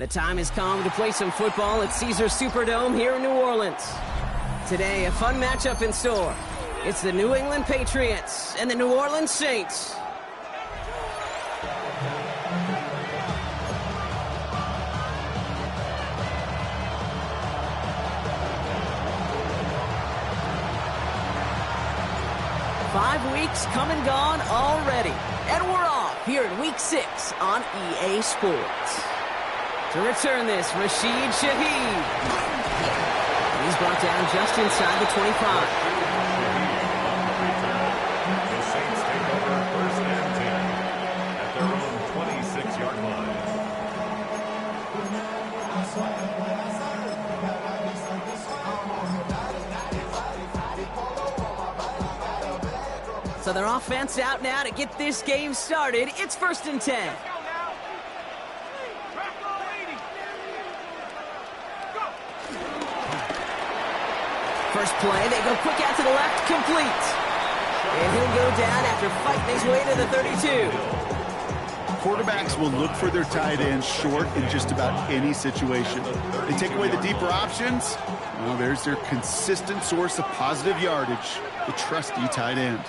The time has come to play some football at Caesars Superdome here in New Orleans. Today, a fun matchup in store. It's the New England Patriots and the New Orleans Saints. Five weeks come and gone already. And we're off here in Week 6 on EA Sports. To return this, Rashid Shaheed. He's brought down just inside the 25. The Saints take over first and 10 at their own 26-yard line. So their offense out now to get this game started. It's first and 10. First play, they go quick out to the left, complete. And he'll go down after fighting his way to the 32. Quarterbacks will look for their tight ends short in just about any situation. They take away the deeper options. Well, there's their consistent source of positive yardage, the trusty tight end.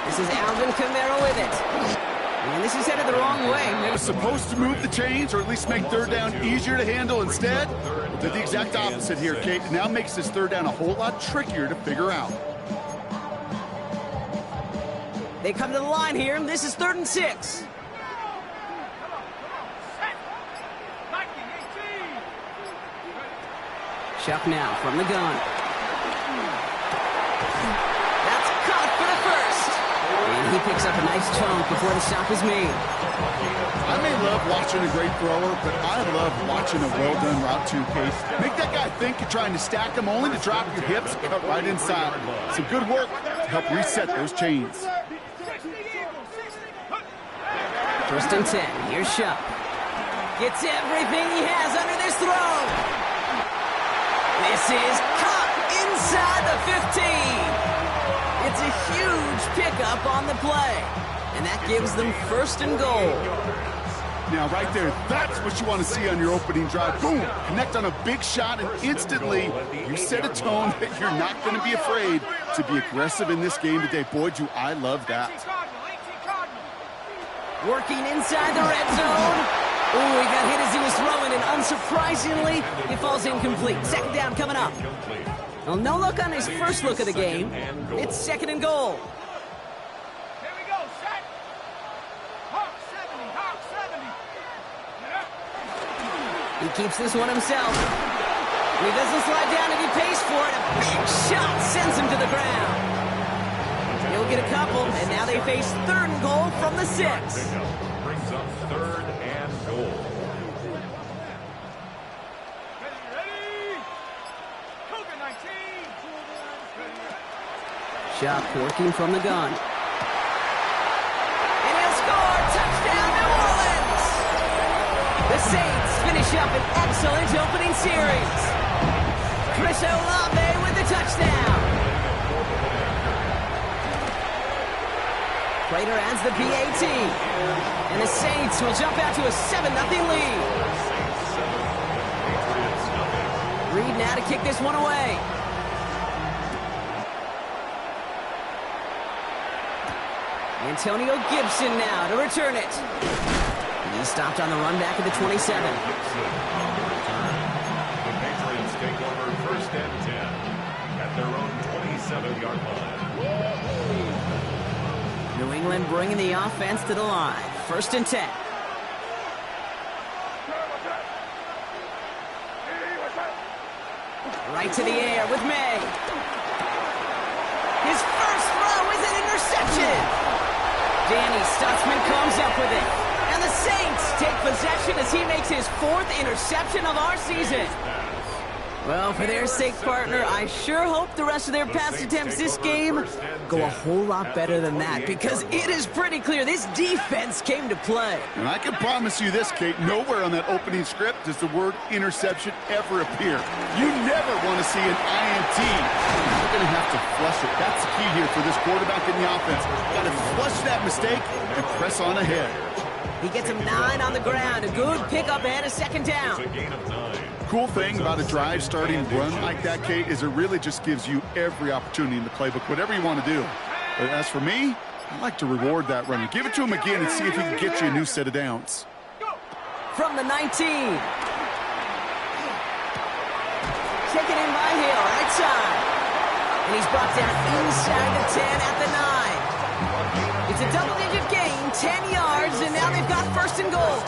This is Alvin Kamara with it. And this is headed the wrong way. They were supposed to move the chains or at least make third down easier to handle. Instead, did the exact opposite here, Kate. It now makes this third down a whole lot trickier to figure out. They come to the line here. This is 3rd and 6. Chuck now from the gun. That's caught for the first. And he picks up a nice chunk before the stop is made. I may love watching a great thrower, but I love watching a well-done route too, Kate. Make that guy think you're trying to stack him only to drop your hips and cut right inside. Some good work to help reset those chains. First and 10. Here's Shuck. Gets everything he has under this throw. This is caught inside the 15. It's a huge pickup on the play. And that gives them first and goal. Now, right there, that's what you want to see on your opening drive. Boom! Connect on a big shot, and instantly you set a tone that you're not going to be afraid to be aggressive in this game today. Boy, do I love that. Working inside the red zone. Ooh, he got hit as he was throwing, and unsurprisingly, it falls incomplete. Second down coming up. Well, no look on his first look of the game. It's 2nd and goal. He keeps this one himself. He doesn't slide down and he pays for it. A big shot sends him to the ground. He'll get a couple, and now they face 3rd and goal from the 6. Brings up 3rd and goal. Shuck working from the gun. And he'll score! Touchdown, New Orleans! The Saints finish up an excellent opening series. Chris Olave with the touchdown. Prater adds the PAT. And the Saints will jump out to a 7-0 lead. Reed now to kick this one away. Antonio Gibson now to return it. He's stopped on the run back at the 27. The Patriots take over first and 10 at their own 27-yard line. New England bringing the offense to the line. 1st and 10. Right to the air with May. His first throw is an interception. Danny Stutzman comes up with it. And the Saints take possession as he makes his 4th interception of our season. Well, for their sake, partner, I sure hope the rest of their pass attempts this game go a whole lot better than that, because it is pretty clear this defense came to play. And I can promise you this, Kate, nowhere on that opening script does the word interception ever appear. You never want to see an INT. You're going to have to flush it. That's the key here for this quarterback in the offense. Got to flush that mistake and press on ahead. He gets him 9 on the ground. A good pickup ahead of second down. It's a gain of 9. Cool thing about a drive starting run like that, Kate, is it really just gives you every opportunity in the playbook, whatever you want to do. But as for me, I like to reward that runner. Give it to him again and see if he can get you a new set of downs. From the 19. Taken in by Hill, right side. And he's brought down inside the 10 at the 9. It's a double-digit gain, 10 yards, and now they've got first and goal.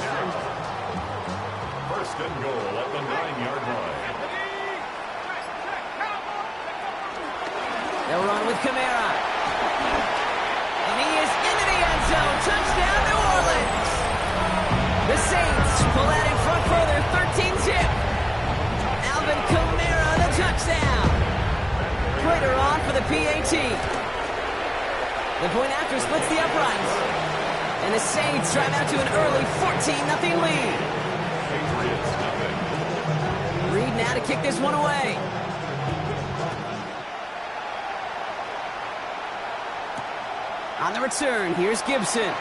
First and goal at the 9-yard line. They'll run with Kamara. And he is into the end zone. Touchdown, New Orleans. The Saints pull out in front further, 13-zip. Alvin Kamara, the touchdown. Prater on for the PAT. The point after splits the uprights. And the Saints drive out to an early 14-0 lead. Reed now to kick this one away. On the return, here's Gibson.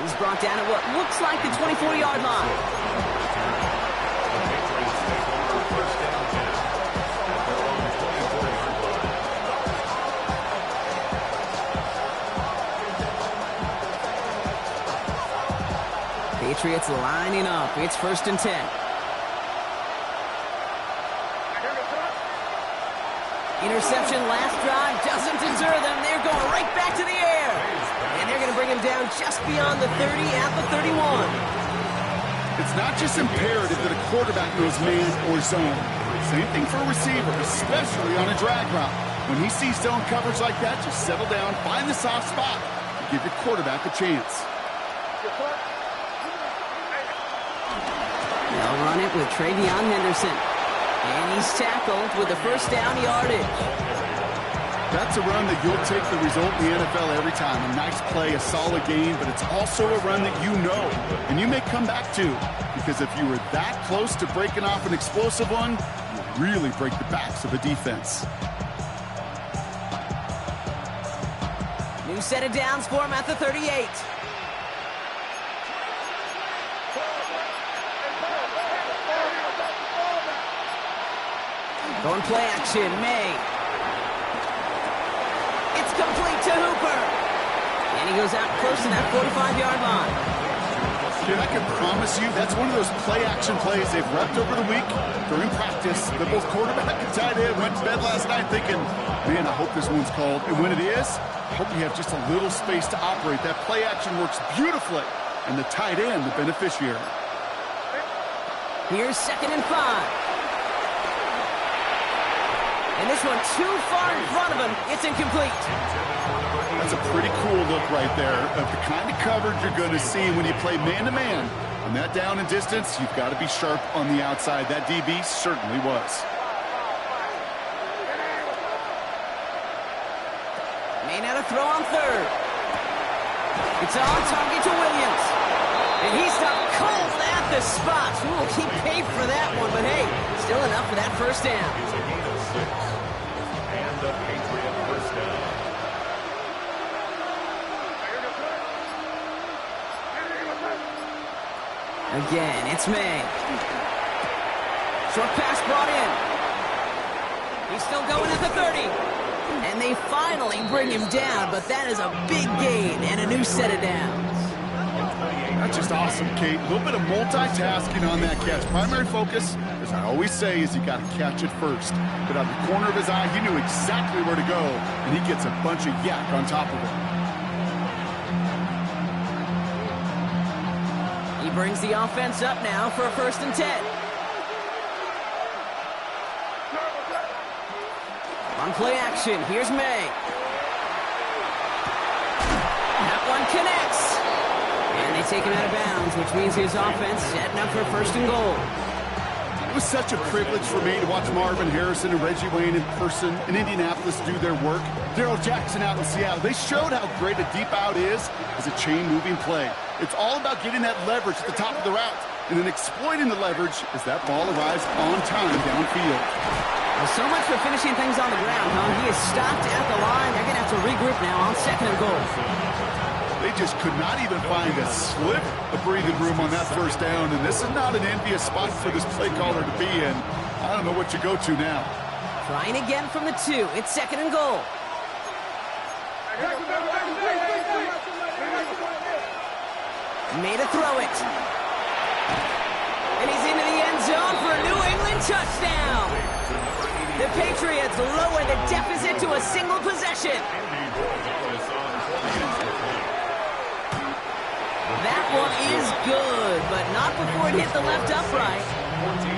He's brought down at what looks like the 24-yard line. Patriots lining up. It's first and 10. Interception last drive doesn't deter them. They're going right back to the air. And they're going to bring him down just beyond the 30 at the 31. It's not just imperative that a quarterback knows man or zone. Same thing for a receiver, especially on a drag route. When he sees zone coverage like that, just settle down, find the soft spot, and give your quarterback a chance. They'll run it with Travion Henderson. And he's tackled with the first down yardage. That's a run that you'll take the result in the NFL every time. A nice play, a solid game, but it's also a run that you know, and you may come back to. Because if you were that close to breaking off an explosive one, you really break the backs of a defense. New set of downs for him at the 38. Going play action, May. It's complete to Hooper. And he goes out close to that 45-yard line. Kid, I can promise you that's one of those play-action plays they've repped over the week during practice. The both quarterback and tight end went to bed last night thinking, man, I hope this one's called. And when it is, I hope you have just a little space to operate. That play-action works beautifully, and the tight end, the beneficiary. Here's second and 5. And this one too far in front of him. It's incomplete. That's a pretty cool look right there of the kind of coverage you're going to see when you play man-to-man. On that down and distance, you've got to be sharp on the outside. That DB certainly was. May now to throw on third. It's on target to Williams. And he's stopped cold at the spot. Ooh, he paid for that one, but hey, still enough for that first down. It's a gain of 6. And a Patriot first down. Again, it's May. Short pass brought in. He's still going at the 30. And they finally bring him down, but that is a big gain and a new set of downs. That's just awesome, Kate. A little bit of multitasking on that catch. Primary focus, as I always say, is you got to catch it first. But out the corner of his eye, he knew exactly where to go, and he gets a bunch of yak on top of it. He brings the offense up now for a first and 10. On play action, here's May. That one connects. And they take him out of bounds, which means his offense setting up for first and goal. It was such a privilege for me to watch Marvin Harrison and Reggie Wayne in person in Indianapolis do their work. Darrell Jackson out in Seattle. They showed how great a deep out is as a chain-moving play. It's all about getting that leverage at the top of the route and then exploiting the leverage as that ball arrives on time downfield. Well, so much for finishing things on the ground, huh? He is stopped at the line. They're going to have to regroup now on second and goal. They just could not even find a slip of breathing room on that first down, and this is not an envious spot for this play caller to be in. I don't know what you go to now. Trying again from the 2. It's 2nd and goal. Made a throw it. And he's into the end zone for a New England touchdown. The Patriots lower the deficit to a single possession. That one is good, but not before it hit the left upright.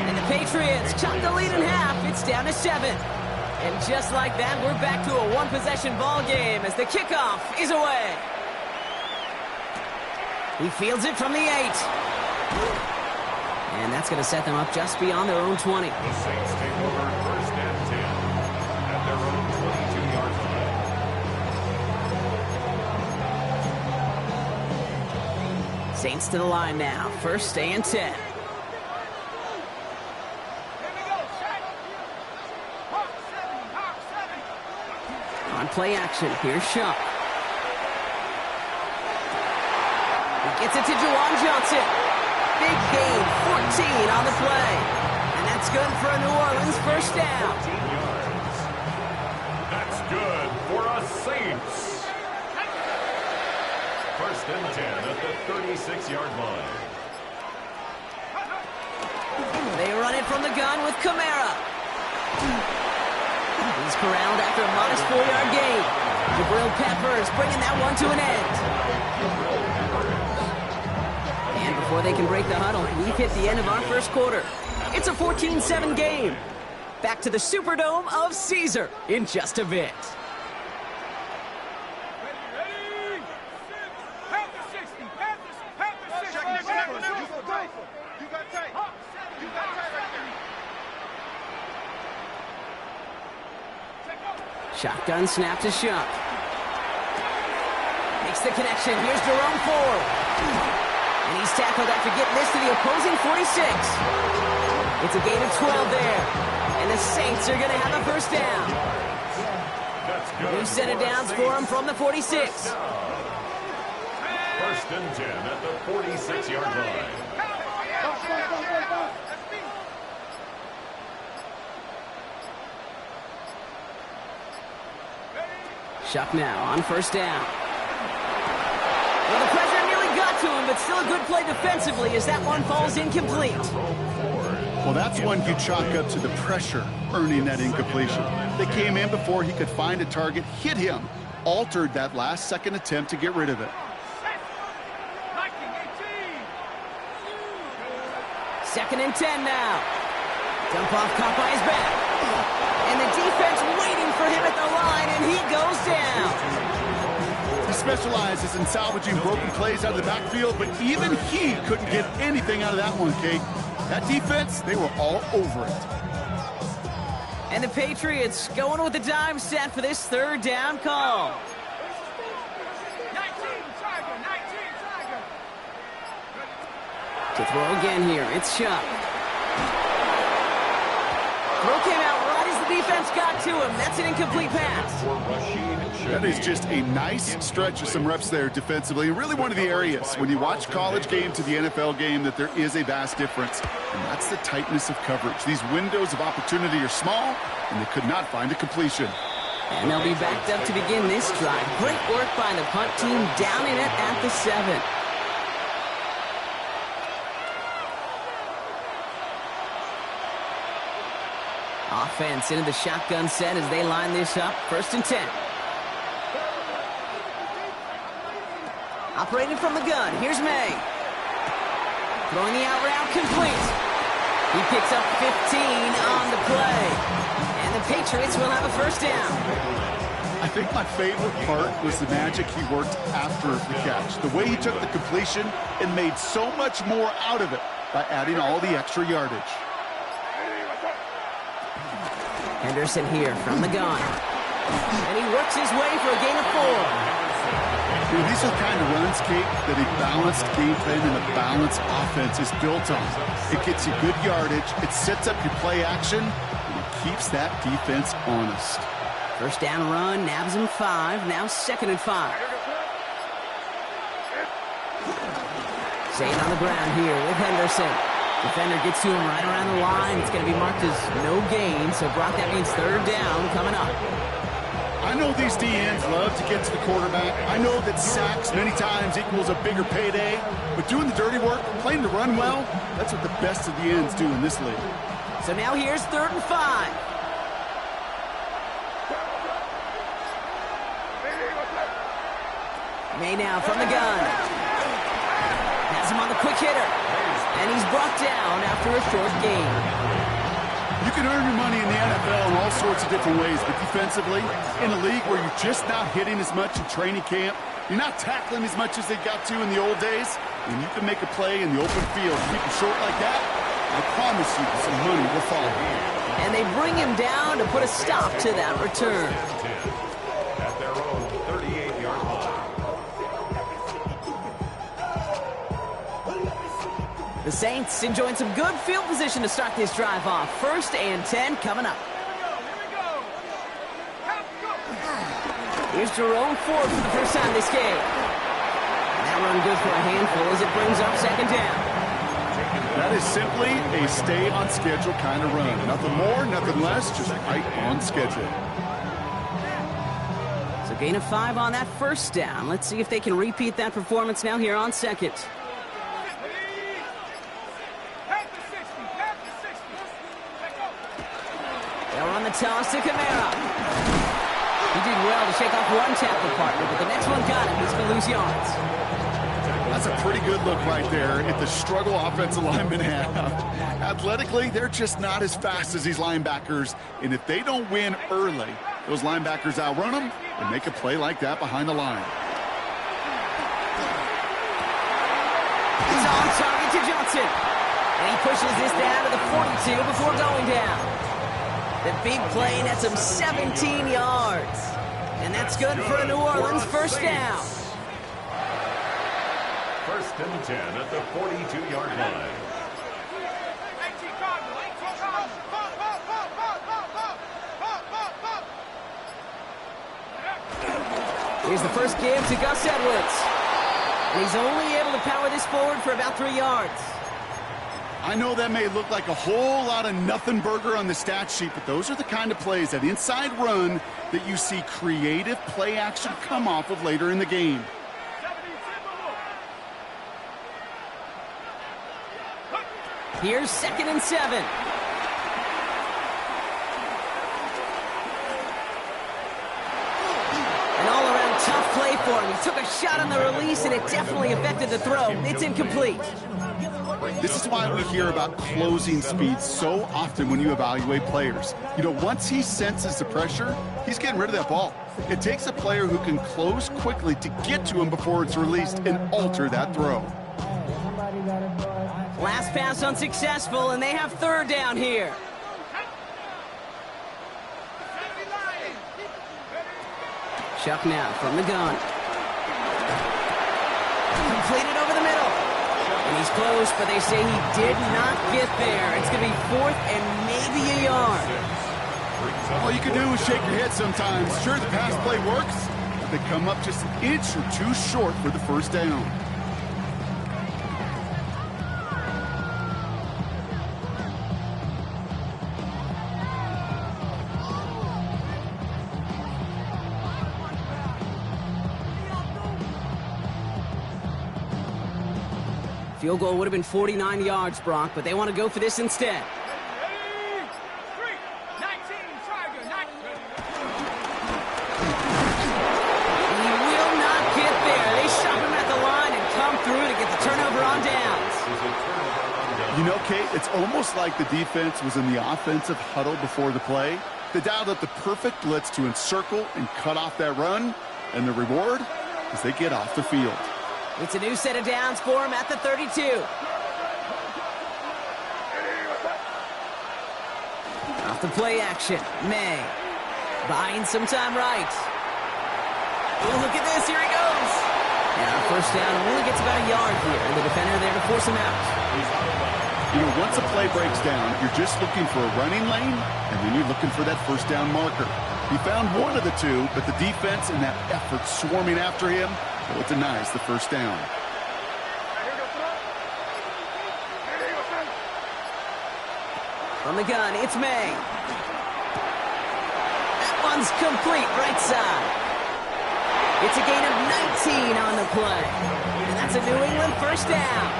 And the Patriots cut the lead in half. It's down to 7. And just like that, we're back to a one-possession ball game as the kickoff is away. He fields it from the 8. And that's going to set them up just beyond their own 20. The Saints take over 1st and 10 at their own 22-yard line. Saints to the line now. 1st and 10. On play action, here's Shuck. He gets it to Juwan Johnson. Big gain, 14 on the play. And that's good for a New Orleans 1st down. 14 yards. That's good for a Saints. 1st and 10 at the 36-yard line. They run it from the gun with Kamara. He's corralled after a modest 4-yard gain. Jabril Peppers bringing that one to an end. And before they can break the huddle, we've hit the end of our 1st quarter. It's a 14-7 game. Back to the Superdome of Caesar in just a bit. Shotgun snap to Shuck. Makes the connection. Here's Jerome Ford. And he's tackled after getting this to the opposing 46. It's a gain of 12 there. And the Saints are going to have a 1st down. New set of downs for him from the 46. 1st and 10 at the 46-yard line. Shuck now on 1st down. Well, the pressure nearly got to him, but still a good play defensively as that one falls incomplete. Well, that's one you chalk up to the pressure earning that incompletion. They came in before he could find a target, hit him, altered that last-second attempt to get rid of it. 2nd and 10 now. Dump off caught by his back. And the defense waiting for him at the line, and he goes down. He specializes in salvaging broken plays out of the backfield, but even he couldn't get anything out of that one, Kate. That defense, they were all over it. And the Patriots going with the dime set for this 3rd down call. 19 Tiger. To throw again here, it's Shuck. Throw came out right as the defense got to him. That's an incomplete pass. That is just a nice stretch of some reps there defensively. Really one of the areas when you watch college game to the NFL game that there is a vast difference. And that's the tightness of coverage. These windows of opportunity are small, and they could not find a completion. And they'll be backed up to begin this drive. Great work by the punt team down in it at the 7. Offense into the shotgun set as they line this up. 1st and 10. Operating from the gun. Here's May. Throwing the out route complete. He picks up 15 on the play. And the Patriots will have a 1st down. I think my favorite part was the magic he worked after the catch. The way he took the completion and made so much more out of it by adding all the extra yardage. Henderson here from the gun. And he works his way for a gain of 4. These are the kind of runs, Kate, that a balanced game plan and a balanced offense is built on. It gets you good yardage, it sets up your play action, and it keeps that defense honest. 1st down run, nabs him 5, now 2nd and 5. Staying on the ground here with Henderson. Defender gets to him right around the line. It's going to be marked as no gain. So, Brock, that means third down coming up. I know these DNs love to get to the quarterback. I know that sacks many times equals a bigger payday. But doing the dirty work, playing to run well, that's what the best of the ends do in this league. So now here's 3rd and 5. May now from the gun. Has him on the quick hitter. And he's brought down after a short gain. You can earn your money in the NFL in all sorts of different ways, but defensively, in a league where you're just not hitting as much in training camp, you're not tackling as much as they got to in the old days, and you can make a play in the open field, keep it short like that, I promise you some money will follow. And they bring him down to put a stop to that return. At their own 38-yard line. The Saints enjoying some good field position to start this drive off. 1st and 10 coming up. Here's Jerome Ford for the first time this game. And that run good for a handful as it brings up 2nd down. That is simply a stay-on-schedule kind of run. Nothing more, nothing less, just right on schedule. So gain of 5 on that 1st down. Let's see if they can repeat that performance now here on 2nd. They'll run the toss to Kamara. He did well to shake off one tackle partner, but the next one got him. He's going to lose yards. That's a pretty good look right there at the struggle offensive linemen have. Athletically, they're just not as fast as these linebackers, and if they don't win early, those linebackers outrun them and make a play like that behind the line. It's on target to Johnson, and he pushes this down to the 42 before going down. The big play nets him 17 yards, and that's good for a New Orleans 1st down. 1st and 10 at the 42-yard line. Here's the first give to Gus Edwards. And he's only able to power this forward for about 3 yards. I know that may look like a whole lot of nothing burger on the stat sheet, but those are the kind of plays, that inside run, that you see creative play action come off of later in the game. Here's 2nd and 7. An all-around tough play for him. He took a shot on the release, and it definitely affected the throw. It's incomplete. This is why we hear about closing speed so often when you evaluate players. You know, once he senses the pressure, he's getting rid of that ball. It takes a player who can close quickly to get to him before it's released and alter that throw. Last pass unsuccessful, and they have 3rd down here. Chuck now from the gun. Completed over the middle. And he's close, but they say he did not get there. It's going to be 4th and maybe a yard. All you can do is shake your head sometimes. Sure, the pass play works, but they come up just an inch or two short for the 1st down. Field goal would have been 49 yards, Brock, but they want to go for this instead. He will not get there. They shove him at the line and come through to get the turnover on downs. You know, Kate, it's almost like the defense was in the offensive huddle before the play. They dialed up the perfect blitz to encircle and cut off that run, and the reward is they get off the field. It's a new set of downs for him at the 32. Off the play action, May. Buying some time right. Oh, look at this, here he goes. Now, 1st down only gets about a yard here, and the defender there to force him out. You know, once a play breaks down, you're just looking for a running lane, and then you're looking for that 1st down marker. He found one of the two, but the defense and that effort swarming after him, well, it denies the 1st down. From the gun, it's May. That one's complete, right side. It's a gain of 19 on the play. And that's a New England first down.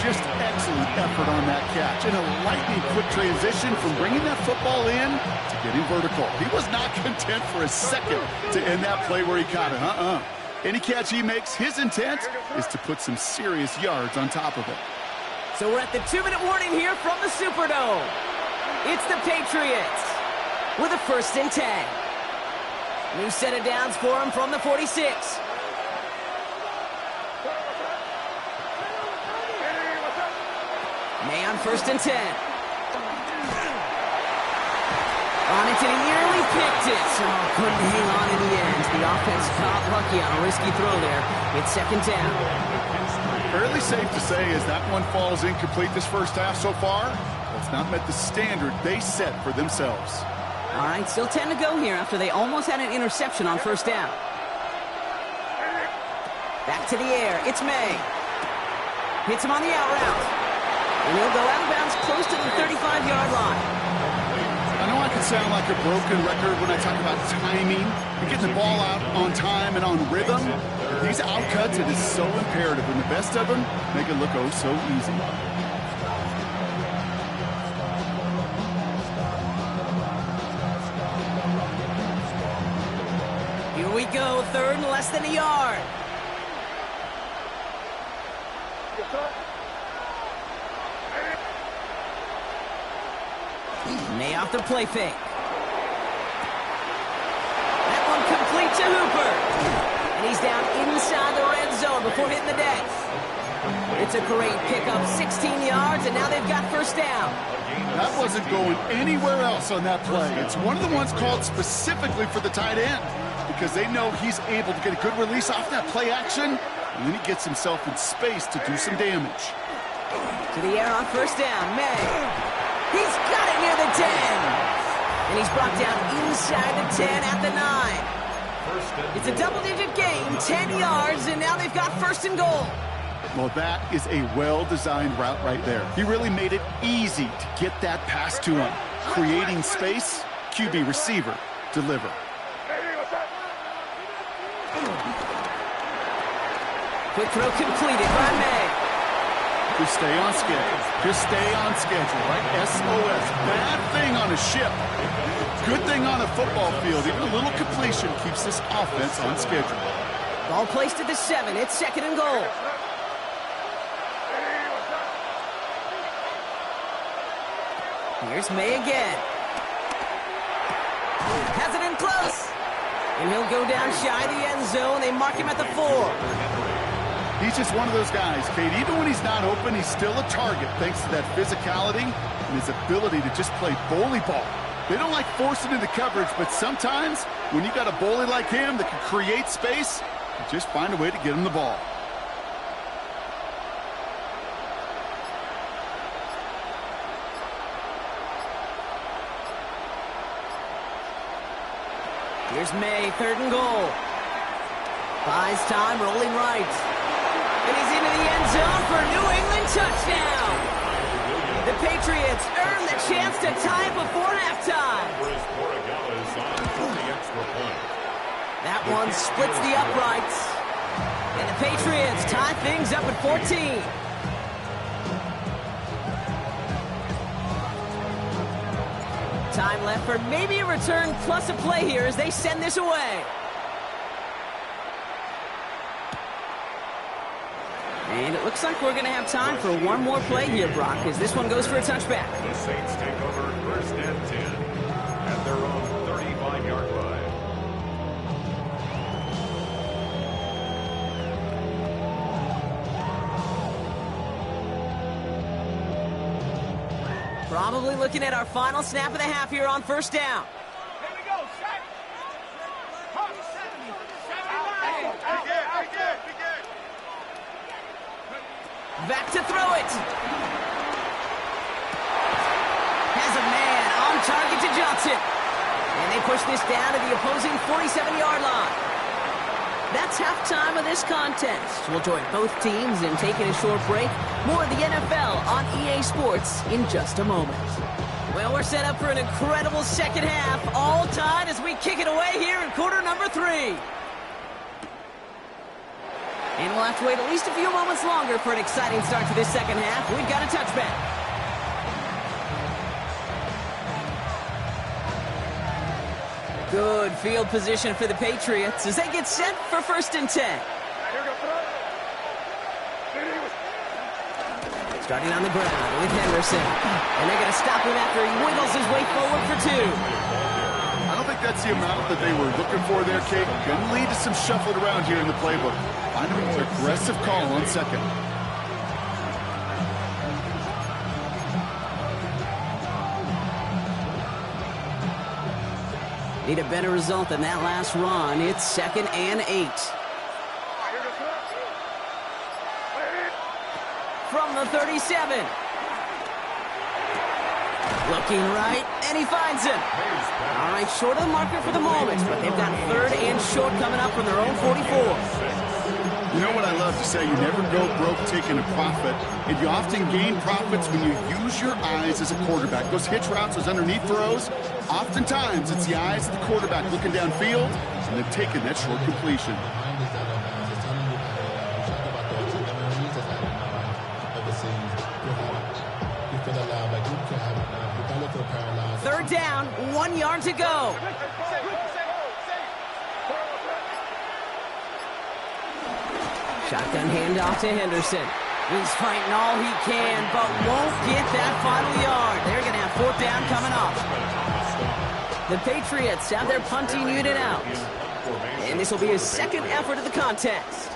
Just excellent effort on that catch. And a lightning quick transition from bringing that football in to getting vertical. He was not content for a second to end that play where he caught it. Any catch he makes, his intent is to put some serious yards on top of it. So we're at the 2-minute warning here from the Superdome. It's the Patriots with a 1st and 10. New set of downs for him from the 46. May on 1st and 10. On it, and he nearly picked it. So couldn't hang on in the end. The offense got lucky on a risky throw there. It's 2nd down. Fairly safe to say as that one falls incomplete this first half so far, it's not met the standard they set for themselves. All right, still 10 to go here after they almost had an interception on 1st down. Back to the air. It's May. Hits him on the out route. And he'll go out of bounds close to the 35-yard line. I know I can sound like a broken record when I talk about timing and getting the ball out on time and on rhythm. These outcuts, it is so imperative, and the best of them make it look oh so easy. Here we go, 3rd and less than a yard. May off the play fake. That one complete to Hooper. And he's down inside the red zone before hitting the deck. It's a great pickup, 16 yards, and now they've got 1st down. That wasn't going anywhere else on that play. It's one of the ones called specifically for the tight end because they know he's able to get a good release off that play action, and then he gets himself in space to do some damage. To the air on 1st down, May. He's got it near the 10. And he's brought down inside the 10 at the 9. It's a double-digit gain, 10 yards, and now they've got 1st and goal. Well, that is a well-designed route right there. He really made it easy to get that pass to him. Creating space, QB receiver, deliver. Quick throw completed by May. Just stay on schedule. Just stay on schedule, right? SOS. Bad thing on a ship. Good thing on a football field. Even a little completion keeps this offense on schedule. Ball placed at the 7. It's 2nd and goal. Here's May again. Has it in close. And he'll go down shy of the end zone. They mark him at the 4. He's just one of those guys, Kate. Even when he's not open, he's still a target thanks to that physicality and his ability to just play bully ball. They don't like forcing into coverage, but sometimes when you got a bully like him that can create space, you just find a way to get him the ball. Here's May, 3rd and goal. Buys time, rolling right. And he's into the end zone for a New England touchdown. The Patriots earn the chance to tie it before halftime. That one splits the uprights. And the Patriots tie things up at 14. Time left for maybe a return plus a play here as they send this away. And it looks like we're going to have time for one more play here, Brock, as this one goes for a touchback. The Saints take over 1st and 10 at their own 35-yard line. Probably looking at our final snap of the half here on 1st down. Here we go, set. Back to throw it. Has a man on target to Johnson. And they push this down to the opposing 47-yard line. That's halftime of this contest. We'll join both teams in taking a short break. More of the NFL on EA Sports in just a moment. Well, we're set up for an incredible second half. All tied as we kick it away here in quarter number 3. And we'll have to wait at least a few moments longer for an exciting start to this second half. We've got a touchback. Good field position for the Patriots as they get set for 1st and 10. Starting on the ground with Henderson. And they're going to stop him after he wiggles his way forward for 2. I don't think that's the amount that they were looking for there, Kate. Going to lead to some shuffling around here in the playbook. Find an aggressive call on 2nd. Need a better result than that last run. It's 2nd and 8. From the 37. Looking right, and he finds him. All right, short of the marker for the moment, but they've got 3rd and short coming up from their own 44. You know what I love to say? You never go broke taking a profit, and you often gain profits when you use your eyes as a quarterback. Those hitch routes, those underneath throws, oftentimes it's the eyes of the quarterback looking downfield and then taking that short completion. Third down, 1 yard to go. Shotgun handoff to Henderson. He's fighting all he can, but won't get that final yard. They're going to have 4th down coming up. The Patriots have their punting unit out. And this will be his 2nd effort of the contest.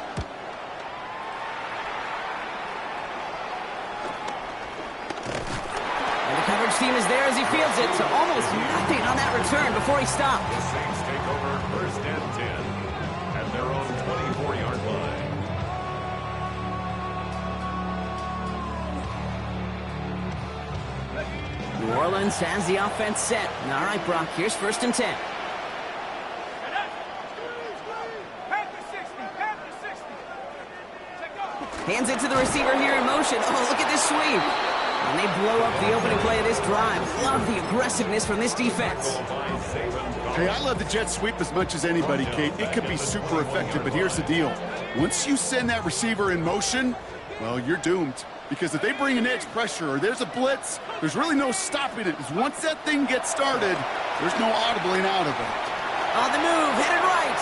And the coverage team is there as he fields it, so almost nothing on that return before he stopped. The Saints take over 1st and 10 at their own 24-yard line. New Orleans has the offense set. All right, Brock, here's 1st and 10. Hands it to the receiver here in motion. Oh, look at this sweep. And they blow up the opening play of this drive. Love the aggressiveness from this defense. Hey, I love the jet sweep as much as anybody, Kate. It could be super effective, but here's the deal. Once you send that receiver in motion, well, you're doomed. Because if they bring an edge pressure or there's a blitz, there's really no stopping it. Because once that thing gets started, there's no audibling out of it. On the move, headed right.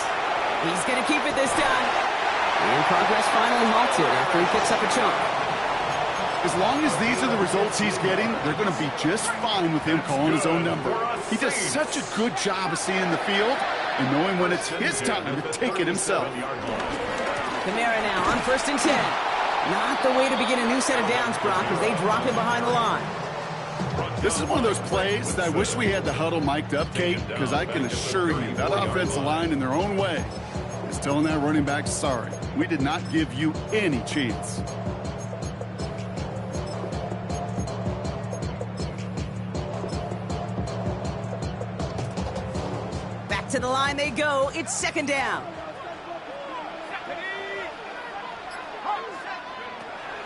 He's going to keep it this time. And progress finally halted after he picks up a chunk. As long as these are the results he's getting, they're going to be just fine with him calling his own number. He does such a good job of seeing the field and knowing when it's his time to take it himself. Kamara now on 1st and 10. Not the way to begin a new set of downs, Brock, as they drop him behind the line. This is one of those plays that I wish we had the huddle mic'd up, Kate, because I can assure you that offensive line in their own way is telling that running back, sorry, we did not give you any chance. Back to the line they go. It's 2nd down.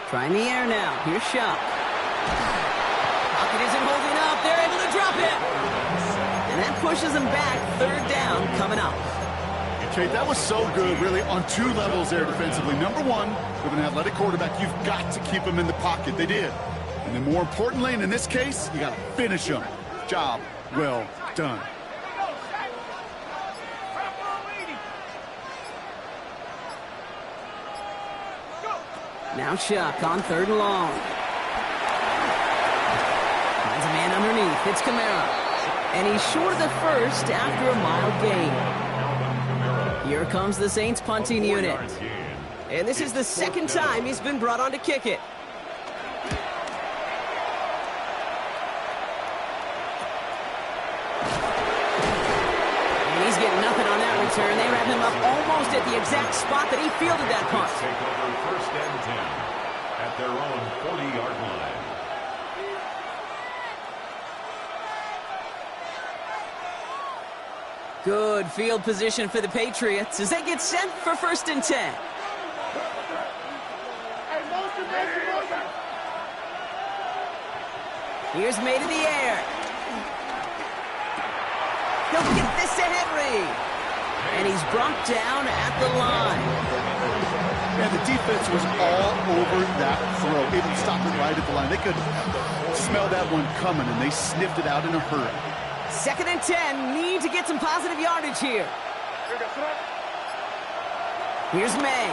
Trying the air now. Here's Shuck. Pocket isn't holding up. They're able to drop it. And that pushes them back. 3rd down coming up. Kate, that was so good, really, on 2 levels there defensively. Number 1, with an athletic quarterback, you've got to keep him in the pocket. They did. And then more importantly, and in this case, you got to finish him. Job well done. Now Shuck on 3rd and long. Finds a man underneath. It's Kamara. And he's short of the first after a mild gain. Here comes the Saints punting unit. And this is the 2nd time he's been brought on to kick it. And he's getting nothing on that return. They wrap him up almost at the exact spot that he fielded that punt. Take over 1st and 10 at their own 40-yard line. Good field position for the Patriots as they get set for 1st and 10. Here's made in the air. He'll get this to Henry. And he's brought down at the line. Yeah, the defense was all over that throw. Able to stop it right at the line. They could smell that one coming, and they sniffed it out in a hurry. 2nd and 10. Need to get some positive yardage here. Here's May.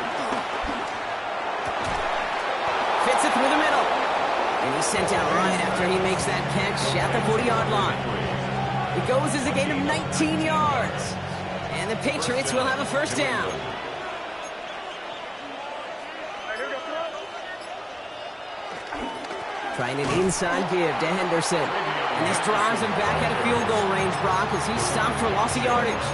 Fits it through the middle. And he's sent out right after he makes that catch at the 40-yard line. It goes as a gain of 19 yards. And the Patriots will have a 1st down. Trying an inside give to Henderson. And this drives him back at a field goal range, Brock, as he's stopped for loss of yardage.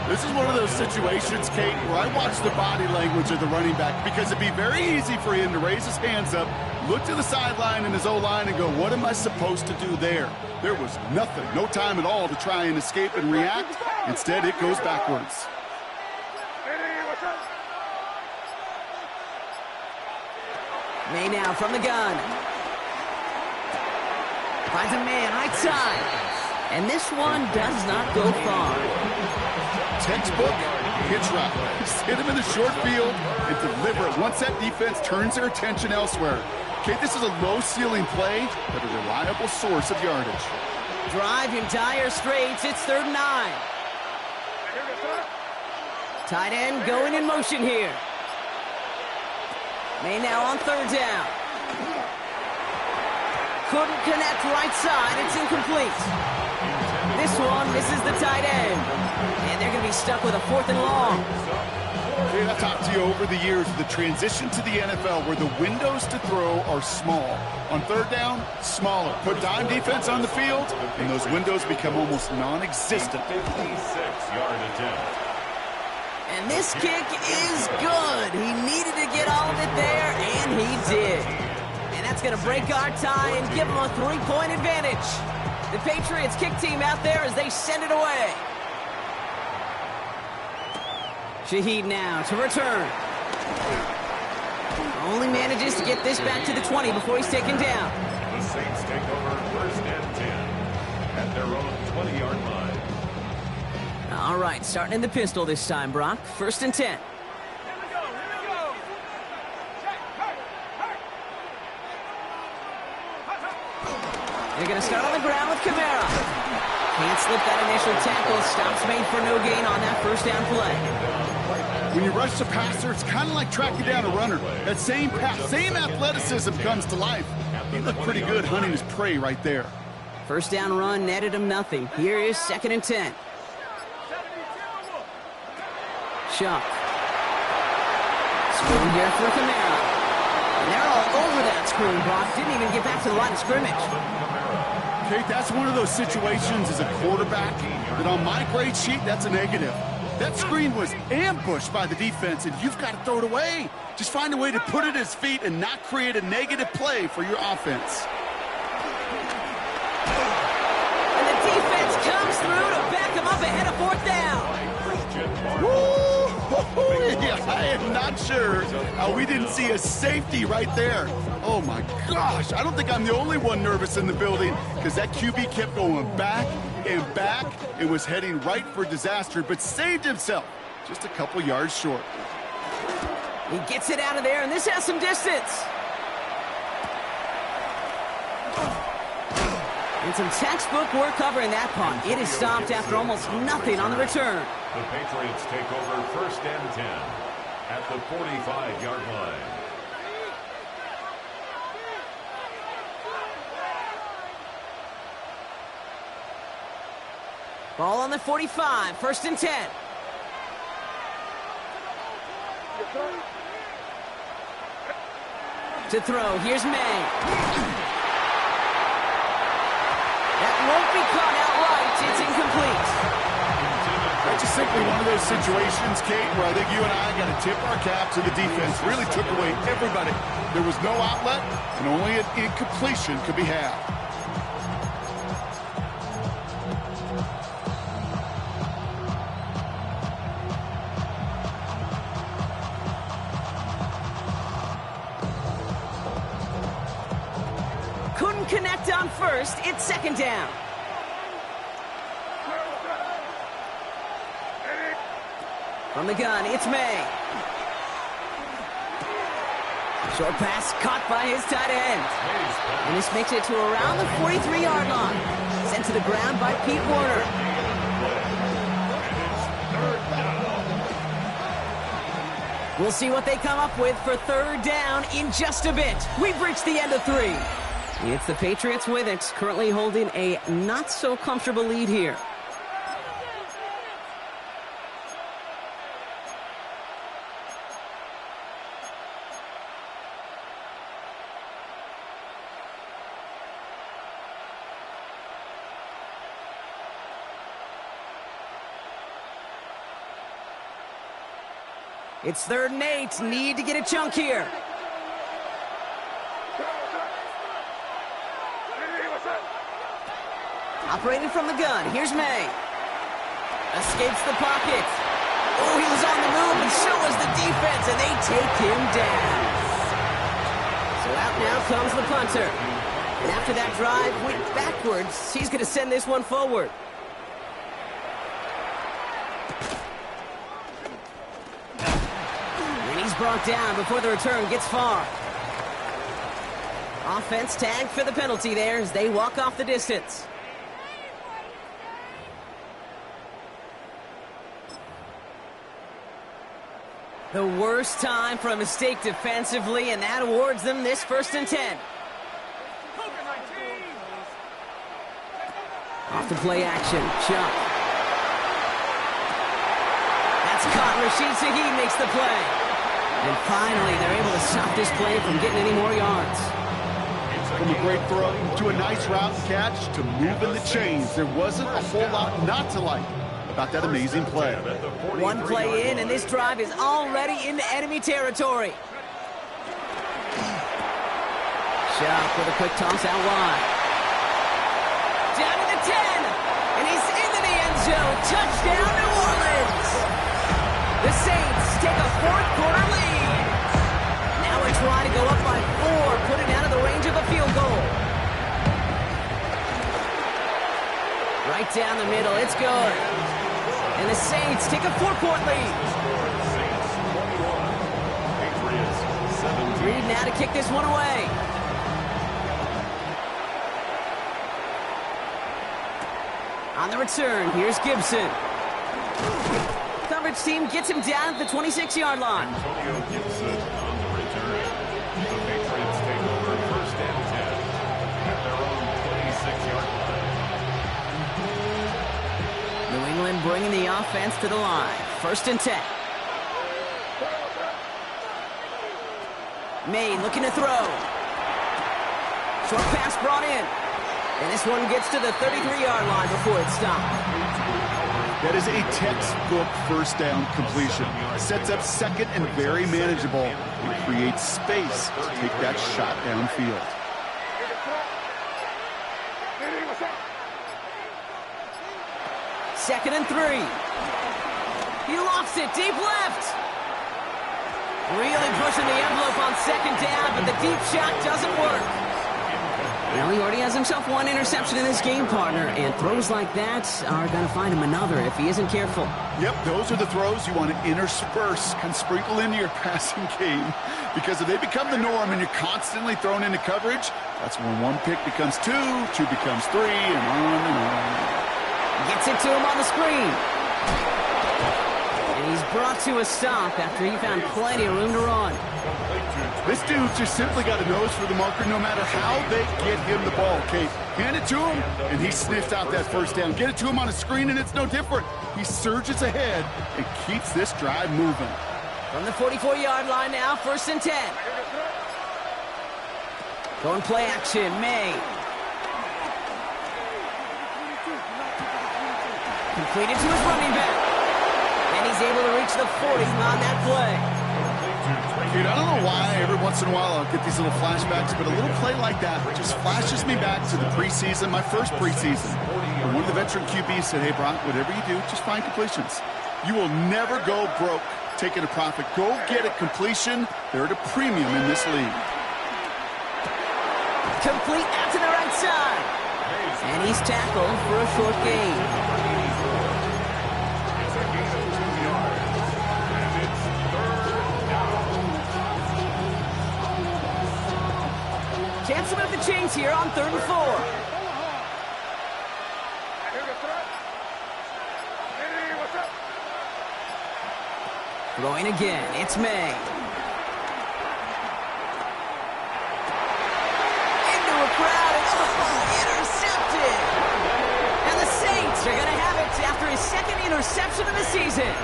This is one of those situations, Kate, where I watch the body language of the running back, because it'd be very easy for him to raise his hands up, look to the sideline in his O-line and go, what am I supposed to do there? There was nothing, no time at all to try and escape and react. Instead, it goes backwards. May now from the gun. Finds a man right side. And this one does not go far. Textbook pitch route. Just hit him in the short field and deliver it once that defense turns their attention elsewhere. Okay, this is a low-ceiling play, but a reliable source of yardage. Drive in dire straits. It's 3rd and 9. Tight end going in motion here. May now on 3rd down. Couldn't connect right side. It's incomplete. This one misses the tight end. And they're going to be stuck with a 4th and long. Okay, I've talked to you over the years of the transition to the NFL where the windows to throw are small. On 3rd down, smaller. Put dime defense on the field, and those windows become almost non-existent. 56-yard attempt. And this kick is good. He needed to get all of it there, and he did. And that's going to break our tie and give him a 3-point advantage. The Patriots kick team out there as they send it away. Shaheed now to return. Only manages to get this back to the 20 before he's taken down. The Saints take over 1st and 10 at their own 20-yard line. All right, starting in the pistol this time, Brock. 1st and 10. They're going to start on the ground with Kamara. Can't slip that initial tackle. Stops made for no gain on that 1st down play. When you rush the passer, it's kind of like tracking down a runner. That same pass, same athleticism comes to life. He looked pretty good hunting his prey right there. 1st down run netted him nothing. Here is 2nd and 10. Shuck. Screen here for Kamara. And they're all over that screen, Brock. Didn't even get back to the line of scrimmage. Okay, that's one of those situations as a quarterback that on my grade sheet, that's a negative. That screen was ambushed by the defense, and you've got to throw it away. Just find a way to put it at his feet and not create a negative play for your offense. And the defense comes through to back him up ahead of 4th down. Yeah, I am not sure how we didn't see a safety right there. Oh, my gosh. I don't think I'm the only one nervous in the building because that QB kept going back and back and was heading right for disaster, but saved himself just a couple yards short. He gets it out of there, and this has some distance. And some textbook work covering that punt. It is stopped after almost nothing on the return. The Patriots take over 1st and 10 at the 45-yard line. Ball on the 45, 1st and 10. To throw, here's May. That won't be caught outright. It's incomplete. That's just simply one of those situations, Kate, where I think you and I got to tip our cap to the defense. Really took away everybody. There was no outlet, and only an incompletion could be had. connect on first. It's second down. From the gun, it's May. Short pass caught by his tight end. And this makes it to around the 43-yard line. Sent to the ground by Pete Warner. We'll see what they come up with for third down in just a bit. We've reached the end of 3. It's the Patriots with it, currently holding a not-so-comfortable lead here. It's 3rd and 8. Need to get a chunk here. Operating from the gun. Here's May. Escapes the pocket. Oh, he was on the move, and so was the defense, and they take him down. So out now comes the punter. And after that drive went backwards, he's going to send this one forward. Brought down before the return gets far. Offense tagged for the penalty there as they walk off the distance. The worst time for a mistake defensively, and that awards them this 1st and 10. Off the play action, Chuck. That's caught. Rashid Shaheed makes the play. And finally, they're able to stop this play from getting any more yards. From a great throw to a nice route and catch to moving the chains, there wasn't a whole lot not to like about that amazing play. One play in, and this drive is already into enemy territory. Sharp with a quick toss out wide. Down to the 10, and he's into the end zone. Touchdown, New Orleans! The Saints take a 4th-quarter lead. Now a try to go up by 4, put it out of the range of a field goal. Right down the middle, it's good. And the Saints take a 4-point lead. Reed now to kick this one away. On the return, here's Gibson. Coverage team gets him down at the 26-yard line. Antonio Gibson on the return. The Patriots take over 1st and 10 at their own 26-yard line. New England bringing the offense to the line. 1st and 10. May looking to throw. Short pass brought in. And this one gets to the 33-yard line before it's stopped. That is a textbook 1st down completion. Sets up 2nd and very manageable. It creates space to take that shot downfield. Second and 3. He lofts it deep left. Really pushing the envelope on 2nd down, but the deep shot doesn't work. Well, he already has himself 1 interception in this game, partner, and throws like that are going to find him another if he isn't careful. Yep, those are the throws you want to intersperse and sprinkle into your passing game, because if they become the norm and you're constantly thrown into coverage, that's when 1 pick becomes 2, 2 becomes 3, and on and on. Gets it to him on the screen. And he's brought to a stop after he found plenty of room to run. This dude just simply got a nose for the marker no matter how they get him the ball, Kate. Hand it to him, and he sniffed out that 1st down. Get it to him on a screen, and it's no different. He surges ahead and keeps this drive moving. From the 44-yard line now, 1st and 10. Going play action, May. Completed to his running back. And he's able to reach the 40 on that play. Dude, I don't know why every once in a while I'll get these little flashbacks, but a little play like that just flashes me back to the preseason, my first preseason. And one of the veteran QBs said, hey, Brock, whatever you do, just find completions. You will never go broke taking a profit. Go get a completion. They're at a premium in this league. Complete out to the right side. And he's tackled for a short gain. It's a gain of 2 yards. And it's 3rd down. Chance to move the chains here on 3rd and 4. Throwing again, it's May. Into a crowd, and intercepted! And the Saints are going to have it after his 2nd interception of the season.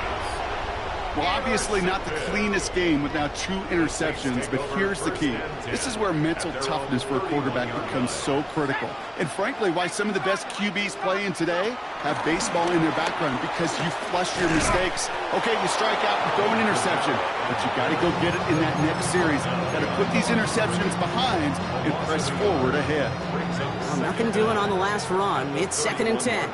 Well, obviously not the cleanest game with now 2 interceptions, but here's the key. This is where mental toughness for a quarterback becomes so critical. And frankly, why some of the best QBs playing today have baseball in their background, because you flush your mistakes. Okay, you strike out and throw an interception, but you got to go get it in that next series. Got to put these interceptions behind and press forward ahead. Well, nothing doing on the last run. It's 2nd and 10.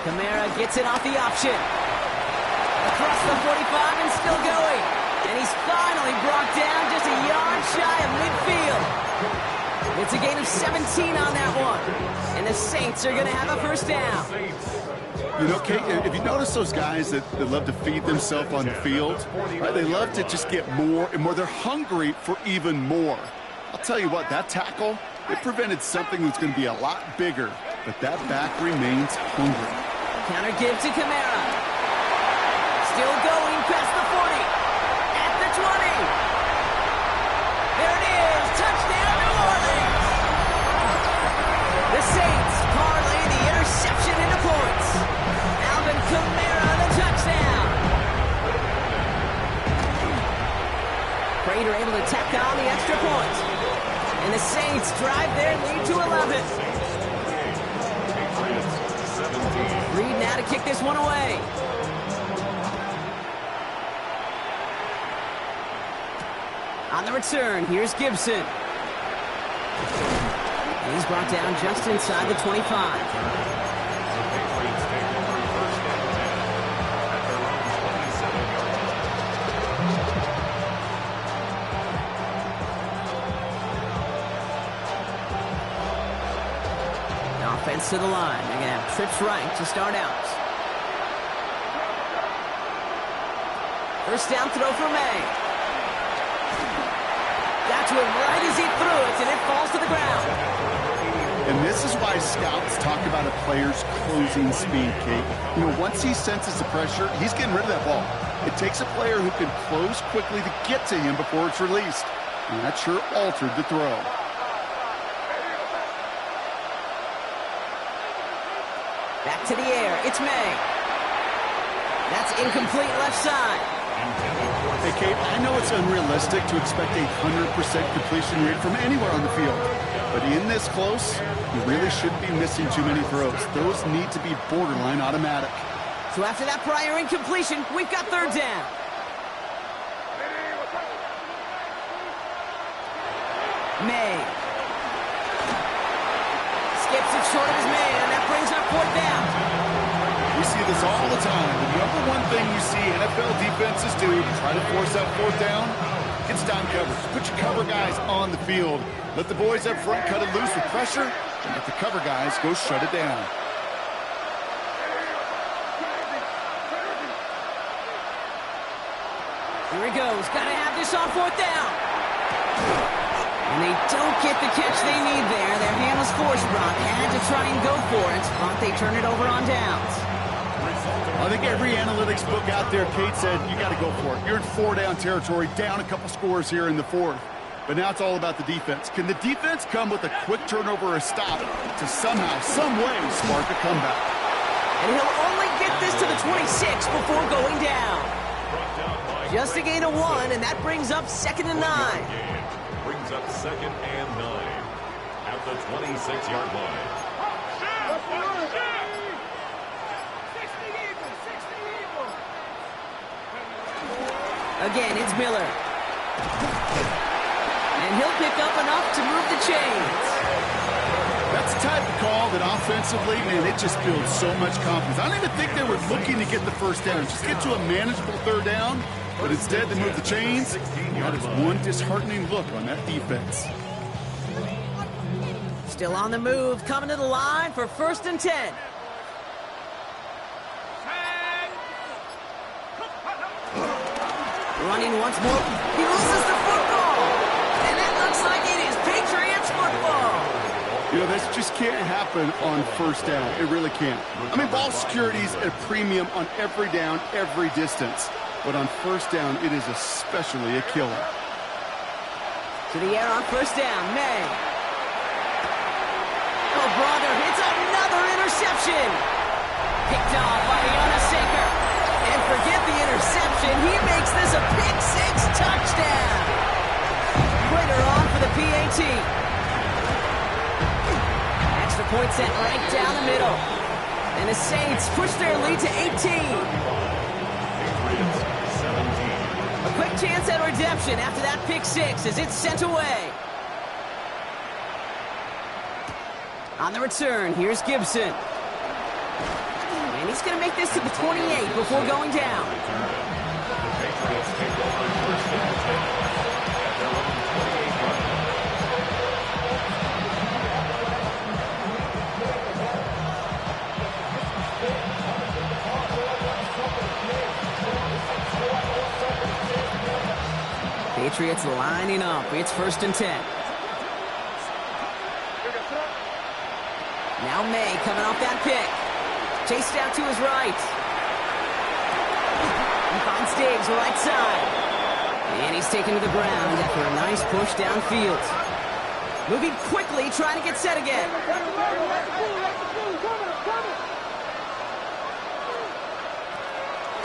Kamara gets it off the option. Across the 45 and still going. And he's finally brought down just a yard shy of midfield. It's a gain of 17 on that one. And the Saints are going to have a 1st down. You know, Kate, if you notice those guys that love to feed themselves on the field, right? They love to just get more and more. They're hungry for even more. I'll tell you what, that tackle, it prevented something that's going to be a lot bigger. But that back remains hungry. Counter give to Kamara. Still going past the 40. At the 20. There it is. Touchdown, New Orleans. The Saints parlay the interception into points. Alvin Kamara, the touchdown. Prater able to tack on the extra point. And the Saints drive their lead to 11. Reed now to kick this one away. On the return, here's Gibson. He's brought down just inside the 25. Offense to the line. They're going to have trips right to start out. 1st down throw for May. Got to it right as he threw it, and it falls to the ground. And this is why scouts talk about a player's closing speed, Kate. You know, once he senses the pressure, he's getting rid of that ball. It takes a player who can close quickly to get to him before it's released. And that sure altered the throw. Back to the air. It's May. That's incomplete left side. Hey, Kate, I know it's unrealistic to expect a 100% completion rate from anywhere on the field. But in this close, you really shouldn't be missing too many throws. Those need to be borderline automatic. So after that prior incompletion, we've got 3rd down. May. Skips it short of his man, and that brings up 4th down. We see this all the time. The number one thing you see NFL defenses do to try to force that 4th down, it's down coverage. Put your cover guys on the field. Let the boys up front cut it loose with pressure, and let the cover guys go shut it down. Here he goes. Got to have this on 4th down. And they don't get the catch they need there. Their hand was forced, Brock. Had to try and go for it, but they turn it over on downs. I think every analytics book out there, Kate, said you got to go for it. You're in 4-down territory, down a couple scores here in the 4th. But now it's all about the defense. Can the defense come with a quick turnover or a stop to somehow, some way, spark a comeback? And he'll only get this to the 26 before going down. Just a gain of 1, and that brings up 2nd and 9. Brings up 2nd and 9 at the 26-yard line. Again, it's Miller. And he'll pick up enough to move the chains. That's the type of call that offensively, man, it just builds so much confidence. I don't even think they were looking to get the 1st down. Just get to a manageable 3rd down, But instead, they move the chains. That is one disheartening look on that defense. Still on the move, coming to the line for 1st and 10. Running once more. He loses the football. And it looks like it is Patriots football. You know, this just can't happen on 1st down. It really can't. I mean, ball security is at a premium on every down, every distance. But on 1st down, it is especially a killer. To the air on 1st down, May. Oh, brother, it's another interception. Picked off by Saker. And forget the interception, he makes this a pick-6 touchdown. Quitter on for the PAT. Extra point sent right down the middle. And the Saints push their lead to 18. A quick chance at redemption after that pick-6 as it's sent away. On the return, here's Gibson. And he's going to make this to the 28 before going down. Patriots lining up. It's 1st and 10. Now May coming off that pick. Chased out to his right. He finds Diggs right side. And he's taken to the ground after a nice push downfield. Moving quickly, trying to get set again.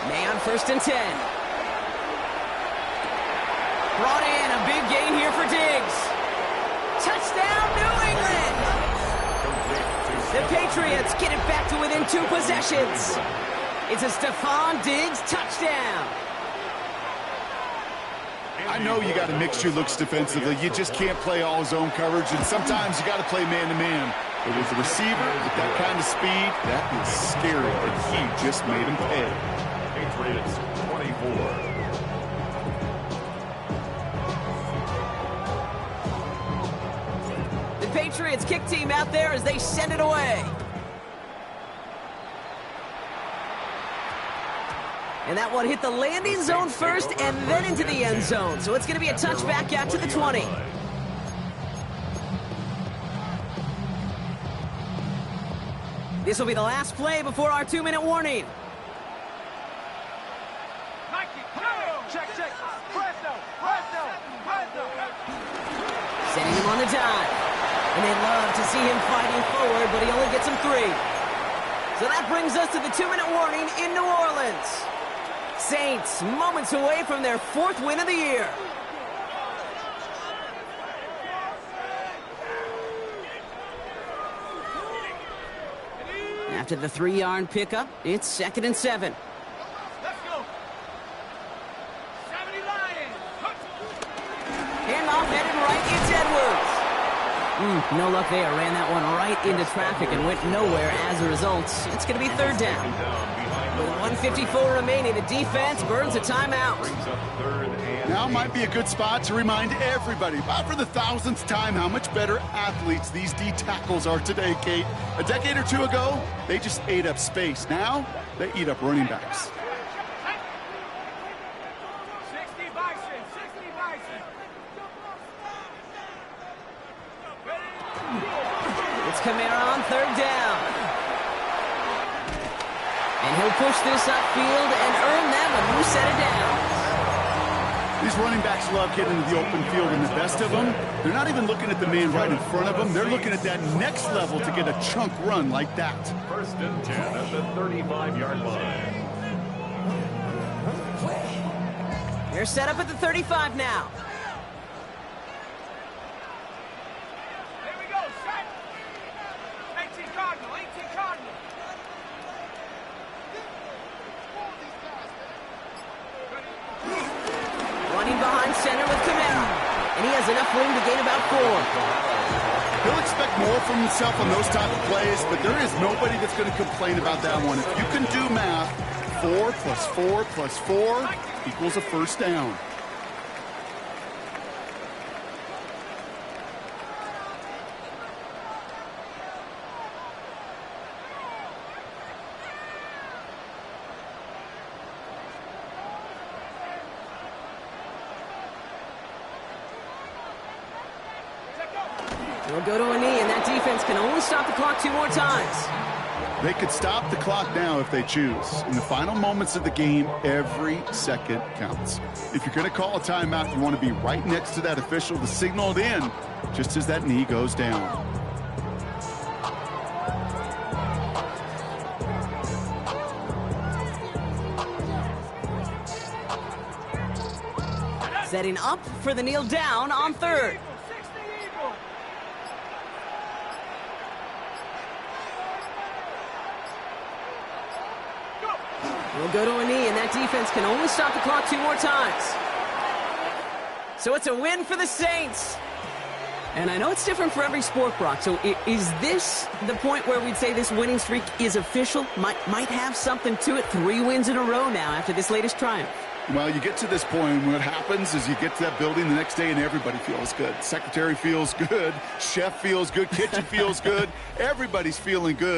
May on 1st and 10. Brought in a big gain here for Diggs. Touchdown, New England! The Patriots get it back to within 2 possessions. It's a Stephon Diggs touchdown. I know you got to mix your looks defensively. You just can't play all zone coverage, and sometimes you got to play man-to-man. But with the receiver, with that kind of speed, that is scary, and he just made him pay. Patriots 24. Patriots kick team out there as they send it away. And that one hit the landing zone first and then into the end zone. So it's going to be a touchback out to the 20. This will be the last play before our 2-minute warning. Setting him on the dive. And they love to see him fighting forward, but he only gets him 3. So that brings us to the 2-minute warning in New Orleans. Saints moments away from their 4th win of the year. After the 3-yard pickup, it's 2nd and 7. Let's go. 70 Lions. Handoff headed right, it's Edwards. No luck there. Ran that one right into traffic and went nowhere as a result. It's going to be 3rd down. With 1:54 remaining, the defense burns a timeout. Now might be a good spot to remind everybody, about for the 1000th time, how much better athletes these D tackles are today, Kate. A decade or 2 ago, they just ate up space. Now, they eat up running backs. 60 Bison. 60 Bison. It's Kamara on 3rd down. And he'll push this upfield and earn them a new set of downs. These running backs love getting into the open field, and the best of them, they're not even looking at the man right in front of them. They're looking at that next level to get a chunk run like that. 1st and 10 at the 35-yard line. They're set up at the 35 now. Here we go. Set. 18 Cardinal. 18 Cardinal. Running behind center with Kamara. And he has enough room to gain about 4. He'll expect more from himself on those type of plays, but there is nobody that's going to complain about that one. If you can do math, 4 plus 4 plus 4 equals a first down. They'll go to a knee, and that defense can only stop the clock 2 more times. They could stop the clock now if they choose. In the final moments of the game, every second counts. If you're going to call a timeout, you want to be right next to that official to signal it in just as that knee goes down. Setting up for the kneel down on third. We'll go to a knee, and that defense can only stop the clock 2 more times. So it's a win for the Saints. And I know it's different for every sport, Brock. So is this the point where we'd say this winning streak is official? Might have something to it. 3 wins in a row now after this latest triumph. Well, you get to this point, and what happens is you get to that building the next day and everybody feels good. Secretary feels good, chef feels good, kitchen feels good. Everybody's feeling good.